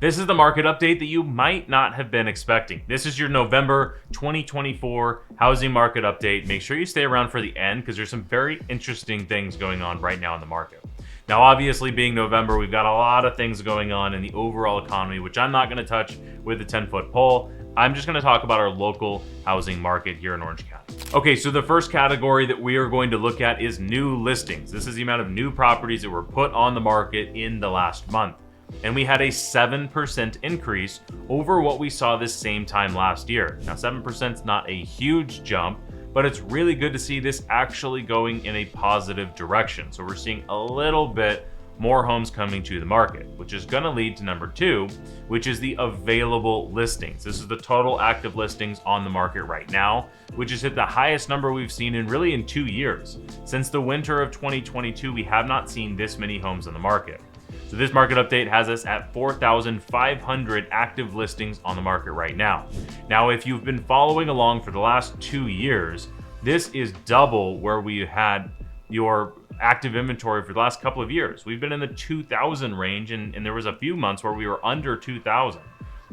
This is the market update that you might not have been expecting. This is your November 2024 housing market update. Make sure you stay around for the end because there's some very interesting things going on right now in the market. Now, obviously, being November, we've got a lot of things going on in the overall economy, which I'm not going to touch with a 10-foot pole. I'm just going to talk about our local housing market here in Orange County. Okay, so the first category that we are going to look at is new listings. This is the amount of new properties that were put on the market in the last month. And we had a 7% increase over what we saw this same time last year. Now, 7% is not a huge jump, but it's really good to see this actually going in a positive direction. So we're seeing a little bit more homes coming to the market, which is going to lead to number 2, which is the available listings. This is the total active listings on the market right now, which has hit the highest number we've seen in 2 years. Since the winter of 2022, we have not seen this many homes on the market. So this market update has us at 4,500 active listings on the market right now. Now, if you've been following along for the last 2 years, this is double where we had your active inventory for the last couple of years. We've been in the 2,000 range, and there was a few months where we were under 2,000.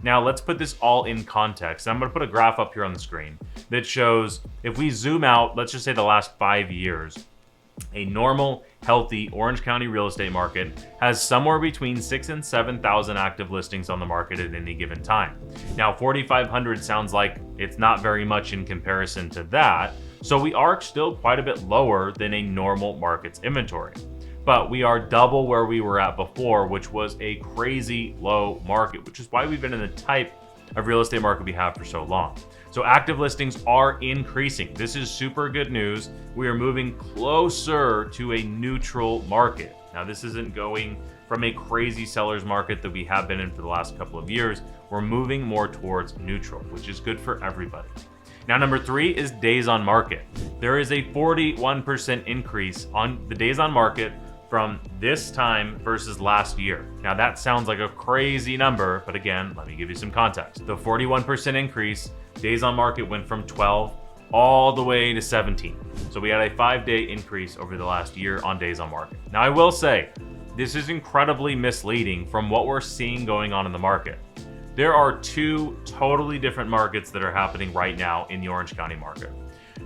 Now, let's put this all in context. I'm going to put a graph up here on the screen that shows if we zoom out, let's just say the last 5 years, a normal, healthy Orange County real estate market has somewhere between 6,000 and 7,000 active listings on the market at any given time. Now, 4,500 sounds like it's not very much in comparison to that, so we are still quite a bit lower than a normal market's inventory. But we are double where we were at before, which was a crazy low market, which is why we've been in the type of real estate market we have for so long. So active listings are increasing. This is super good news. We are moving closer to a neutral market. Now, this isn't going from a crazy seller's market that we have been in for the last couple of years. We're moving more towards neutral, which is good for everybody. Now, number 3 is days on market. There is a 41% increase on the days on market from this time versus last year. Now, that sounds like a crazy number, but again, let me give you some context. The 41% increase, days on market went from 12 all the way to 17. So we had a 5-day increase over the last year on days on market. Now, I will say, this is incredibly misleading from what we're seeing going on in the market. There are 2 totally different markets that are happening right now in the Orange County market.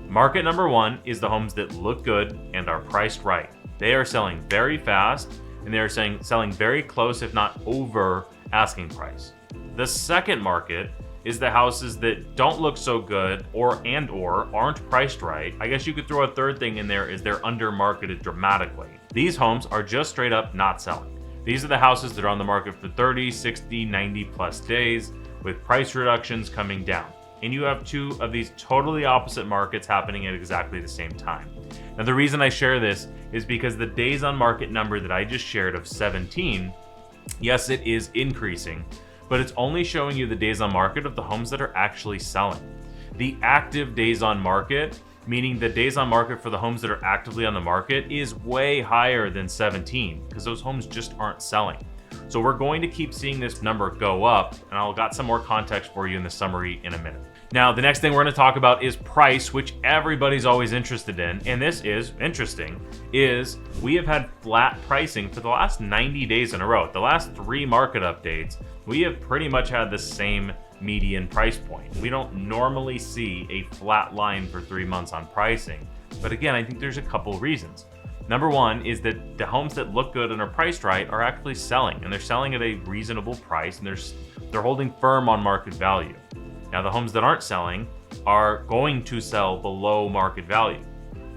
Market number 1 is the homes that look good and are priced right. They are selling very fast, and they are selling very close, if not over, asking price. The second market is the houses that don't look so good or aren't priced right. I guess you could throw a third thing in there, is they're under marketed dramatically. These homes are just straight up not selling. These are the houses that are on the market for 30, 60, 90 plus days with price reductions coming down. And you have 2 of these totally opposite markets happening at exactly the same time. Now, the reason I share this is because the days on market number that I just shared of 17, yes, it is increasing, but it's only showing you the days on market of the homes that are actually selling. The active days on market, meaning the days on market for the homes that are actively on the market, is way higher than 17 because those homes just aren't selling. So we're going to keep seeing this number go up, and I'll got some more context for you in the summary in a minute. Now, the next thing we're going to talk about is price, which everybody's always interested in, and this is interesting, is we have had flat pricing for the last 90 days in a row. The last 3 market updates, we have pretty much had the same median price point. We don't normally see a flat line for 3 months on pricing, but again, I think there's a couple reasons. Number 1 is that the homes that look good and are priced right are actually selling, and they're selling at a reasonable price, and they're holding firm on market value. Now, the homes that aren't selling are going to sell below market value.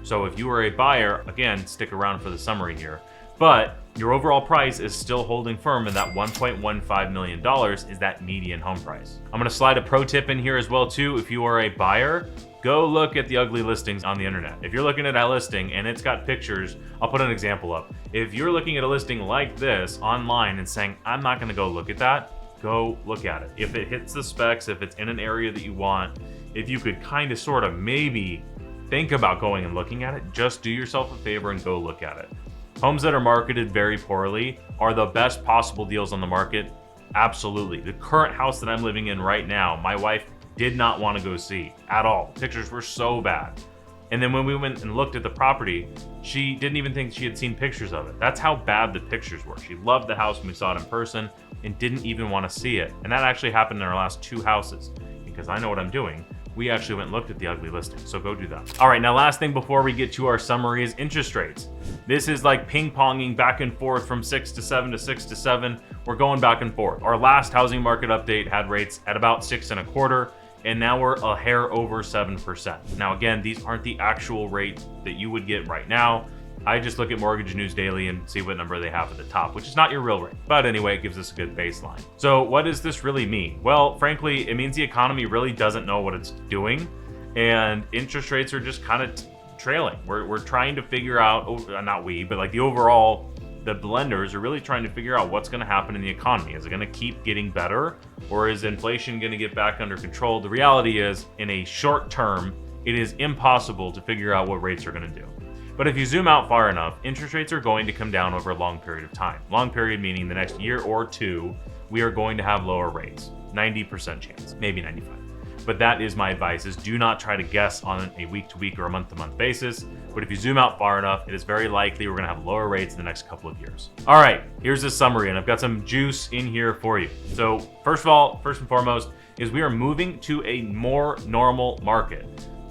So if you are a buyer, again, stick around for the summary here, but your overall price is still holding firm, and that $1.15 million is that median home price. I'm going to slide a pro tip in here as well too. If you are a buyer, go look at the ugly listings on the internet. If you're looking at a listing and it's got pictures, I'll put an example up. If you're looking at a listing like this online and saying, I'm not going to go look at that, go look at it. If it hits the specs, if it's in an area that you want, if you could kind of sort of maybe think about going and looking at it, just do yourself a favor and go look at it. Homes that are marketed very poorly are the best possible deals on the market. Absolutely. The current house that I'm living in right now, my wife did not want to go see at all. The pictures were so bad. And then when we went and looked at the property, she didn't even think she had seen pictures of it. That's how bad the pictures were. She loved the house when we saw it in person and didn't even want to see it. And that actually happened in our last 2 houses. Because I know what I'm doing, we actually went and looked at the ugly listing. So go do that. All right, now last thing before we get to our summary is interest rates. This is like ping-ponging back and forth from 6 to 7 to 6 to 7. We're going back and forth. Our last housing market update had rates at about 6.25%. And now we're a hair over 7%. Now again, these aren't the actual rate that you would get right now. I just look at Mortgage News Daily and see what number they have at the top, which is not your real rate. But anyway, it gives us a good baseline. So what does this really mean? Well, frankly, it means the economy really doesn't know what it's doing, and interest rates are just kind of trailing. We're trying to figure out, not we, but like the lenders are really trying to figure out what's going to happen in the economy. Is it going to keep getting better, or is inflation going to get back under control? The reality is, in a short term, it is impossible to figure out what rates are going to do. But if you zoom out far enough, interest rates are going to come down over a long period of time. Long period meaning the next year or 2, we are going to have lower rates. 90% chance, maybe 95. But that is my advice, is do not try to guess on a week-to-week or a month-to-month basis. But if you zoom out far enough, it is very likely we're going to have lower rates in the next couple of years. All right, here's the summary, and I've got some juice in here for you. So first and foremost, is we are moving to a more normal market.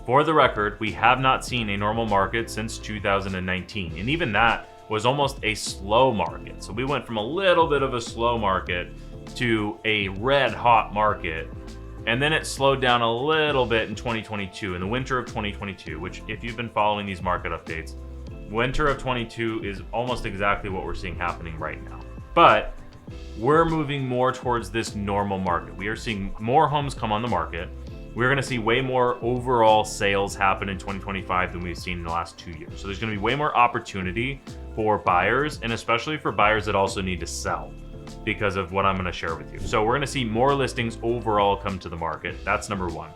For the record, we have not seen a normal market since 2019, and even that was almost a slow market. So we went from a little bit of a slow market to a red hot market, and then it slowed down a little bit in 2022, in the winter of 2022, which if you've been following these market updates, winter of 22 is almost exactly what we're seeing happening right now. But we're moving more towards this normal market. We are seeing more homes come on the market. We're going to see way more overall sales happen in 2025 than we've seen in the last 2 years. So there's going to be way more opportunity for buyers, and especially for buyers that also need to sell, because of what I'm going to share with you. So we're going to see more listings overall come to the market. That's number 1.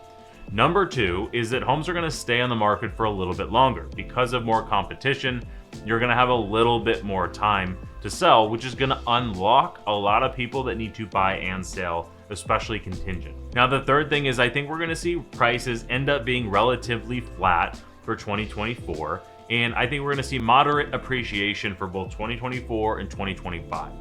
Number 2 is that homes are going to stay on the market for a little bit longer. Because of more competition, you're going to have a little bit more time to sell, which is going to unlock a lot of people that need to buy and sell, especially contingent. Now, the third thing is I think we're going to see prices end up being relatively flat for 2024. And I think we're going to see moderate appreciation for both 2024 and 2025.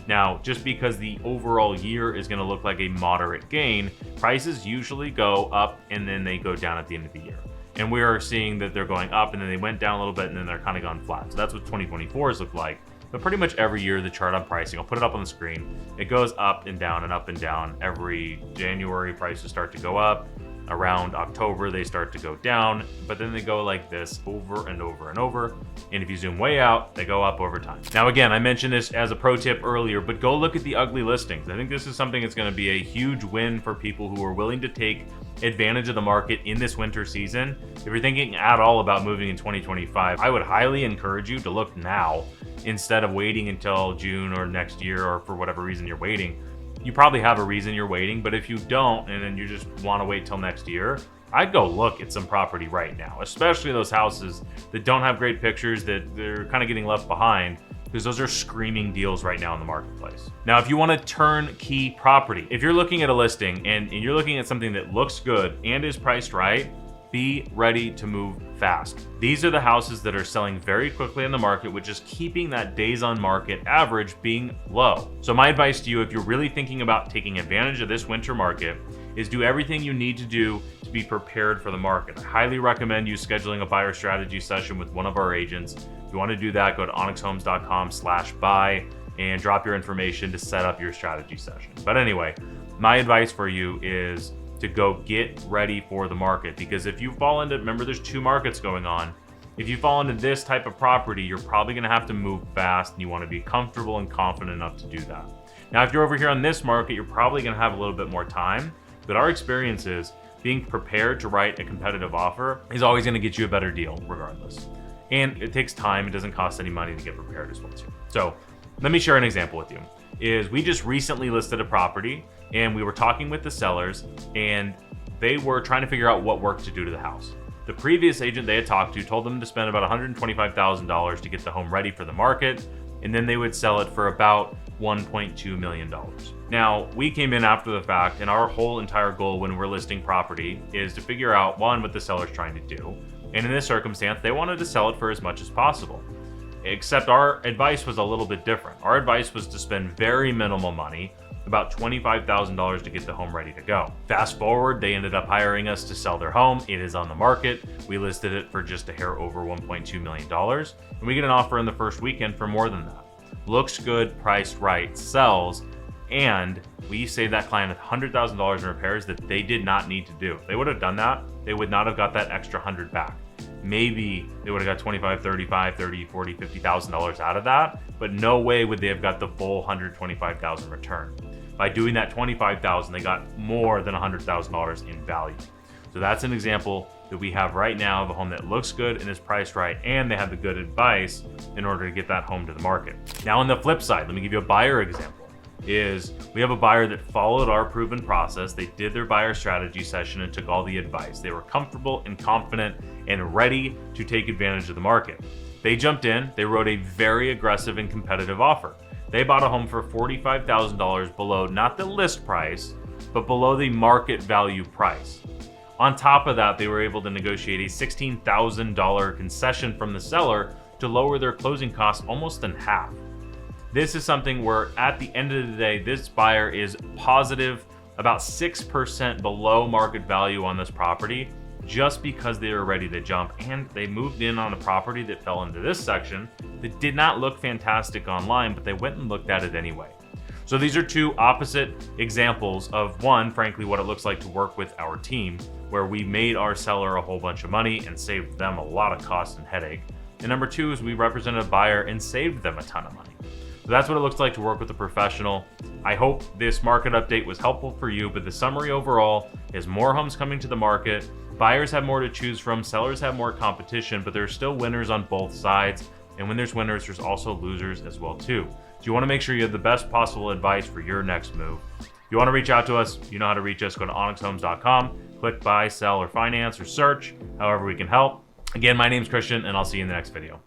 Now, just because the overall year is going to look like a moderate gain, prices usually go up and then they go down at the end of the year. And we are seeing that they're going up and then they went down a little bit and then they're kind of gone flat. So that's what 2024 has looked like. But pretty much every year, the chart on pricing, I'll put it up on the screen, it goes up and down and up and down. Every January, prices start to go up. Around October, they start to go down, but then they go like this over and over and over. And if you zoom way out, they go up over time. Now, again, I mentioned this as a pro tip earlier, but go look at the ugly listings. I think this is something that's going to be a huge win for people who are willing to take advantage of the market in this winter season. If you're thinking at all about moving in 2025, I would highly encourage you to look now instead of waiting until June or next year, or for whatever reason you're waiting. You probably have a reason you're waiting, but if you don't, and then you just want to wait till next year, I'd go look at some property right now, especially those houses that don't have great pictures, that they're kind of getting left behind, because those are screaming deals right now in the marketplace. Now, if you want a turnkey property, if you're looking at a listing and you're looking at something that looks good and is priced right, be ready to move fast. These are the houses that are selling very quickly in the market, which is keeping that days on market average being low. So my advice to you, if you're really thinking about taking advantage of this winter market, is do everything you need to do to be prepared for the market. I highly recommend you scheduling a buyer strategy session with one of our agents. If you want to do that, go to onyxhomes.com/buy and drop your information to set up your strategy session. But anyway, my advice for you is to go get ready for the market, because if you fall into, remember there's 2 markets going on. If you fall into this type of property, you're probably going to have to move fast, and you want to be comfortable and confident enough to do that. Now, if you're over here on this market, you're probably going to have a little bit more time, but our experience is being prepared to write a competitive offer is always going to get you a better deal regardless. And it takes time. It doesn't cost any money to get prepared as well too. So let me share an example with you. Is we just recently listed a property, and we were talking with the sellers, and they were trying to figure out what work to do to the house. The previous agent they had talked to told them to spend about $125,000 to get the home ready for the market, and then they would sell it for about $1.2 million. Now, we came in after the fact, and our whole entire goal when we're listing property is to figure out, 1, what the seller's trying to do, And in this circumstance, they wanted to sell it for as much as possible. Except our advice was a little bit different. Our advice was to spend very minimal money, about $25,000 to get the home ready to go. Fast forward, they ended up hiring us to sell their home. It is on the market. We listed it for just a hair over $1.2 million. And we get an offer in the first weekend for more than that. Looks good, priced right, sells, and we saved that client $100,000 in repairs that they did not need to do. If they would have done that, they would not have got that extra 100 back. Maybe they would have got $25, $35, $30, $40, $50,000 out of that, but no way would they have got the full $125,000 return. By doing that $25,000, they got more than $100,000 in value. So that's an example that we have right now of a home that looks good and is priced right, and they have the good advice in order to get that home to the market. Now on the flip side, let me give you a buyer example. We have a buyer that followed our proven process. They did their buyer strategy session and took all the advice. They were comfortable and confident and ready to take advantage of the market. They jumped in, they wrote a very aggressive and competitive offer. They bought a home for $45,000 below not the list price, but below the market value price. On top of that, they were able to negotiate a $16,000 concession from the seller to lower their closing costs almost in half. This is something where at the end of the day, this buyer is positive about 6% below market value on this property just because they were ready to jump, and they moved in on a property that fell into this section that did not look fantastic online, but they went and looked at it anyway. So these are two opposite examples of one, frankly, what it looks like to work with our team, where we made our seller a whole bunch of money and saved them a lot of cost and headache. And number two is we represented a buyer and saved them a ton of money. So that's what it looks like to work with a professional. I hope this market update was helpful for you, but the summary overall is more homes coming to the market. Buyers have more to choose from, sellers have more competition, but there's still winners on both sides. And when there's winners, there's also losers as well too. So you want to make sure you have the best possible advice for your next move. If you want to reach out to us, you know how to reach us. Go to onyxhomes.com, click buy, sell, or finance, or search, however we can help. Again, my name's Christian, and I'll see you in the next video.